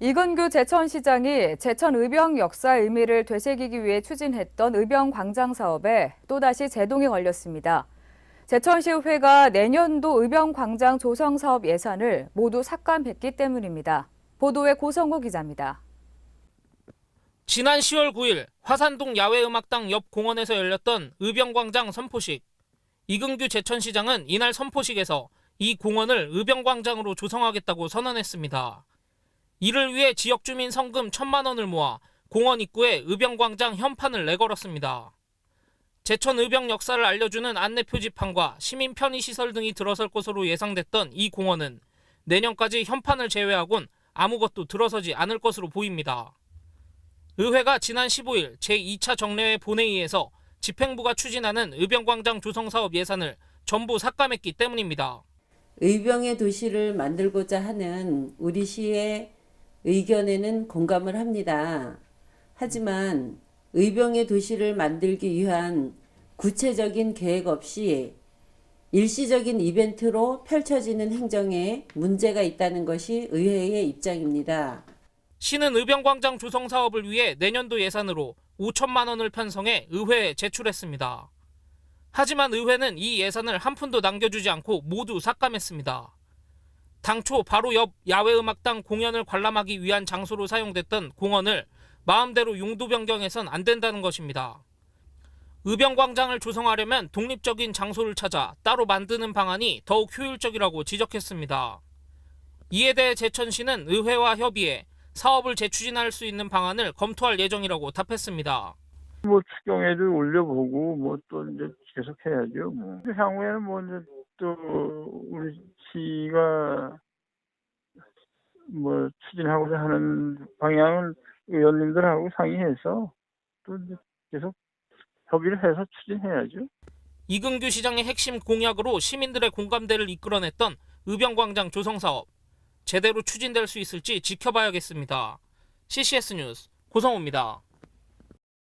이근규 제천시장이 제천 의병 역사 의미를 되새기기 위해 추진했던 의병 광장 사업에 또다시 제동이 걸렸습니다. 제천시의회가 내년도 의병 광장 조성 사업 예산을 모두 삭감했기 때문입니다. 보도에 고성호 기자입니다. 지난 10월 9일 화산동 야외음악당 옆 공원에서 열렸던 의병광장 선포식. 이근규 제천시장은 이날 선포식에서 이 공원을 의병광장으로 조성하겠다고 선언했습니다. 이를 위해 지역 주민 성금 1,000만 원을 모아 공원 입구에 의병광장 현판을 내걸었습니다. 제천 의병 역사를 알려주는 안내 표지판과 시민 편의시설 등이 들어설 것으로 예상됐던 이 공원은 내년까지 현판을 제외하곤 아무것도 들어서지 않을 것으로 보입니다. 의회가 지난 15일 제2차 정례회 본회의에서 집행부가 추진하는 의병광장 조성 사업 예산을 전부 삭감했기 때문입니다. 의병의 도시를 만들고자 하는 우리 시의 의견에는 공감을 합니다. 하지만 의병의 도시를 만들기 위한 구체적인 계획 없이 일시적인 이벤트로 펼쳐지는 행정에 문제가 있다는 것이 의회의 입장입니다. 시는 의병광장 조성 사업을 위해 내년도 예산으로 5천만 원을 편성해 의회에 제출했습니다. 하지만 의회는 이 예산을 한 푼도 남겨주지 않고 모두 삭감했습니다. 당초 바로 옆 야외음악당 공연을 관람하기 위한 장소로 사용됐던 공원을 마음대로 용도 변경해선 안 된다는 것입니다. 의병광장을 조성하려면 독립적인 장소를 찾아 따로 만드는 방안이 더욱 효율적이라고 지적했습니다. 이에 대해 제천시는 의회와 협의해 사업을 재추진할 수 있는 방안을 검토할 예정이라고 답했습니다. 추경에도 올려보고 또 이제 계속 해야죠. 향후에는 이제 또 우리 시가 추진하고자 하는 방향을 의원님들하고 상의해서 또 이제 계속 협의를 해서 추진해야죠. 이근규 시장의 핵심 공약으로 시민들의 공감대를 이끌어냈던 의병광장 조성 사업. 제대로 추진될 수 있을지 지켜봐야겠습니다. CCS 뉴스 고성호입니다.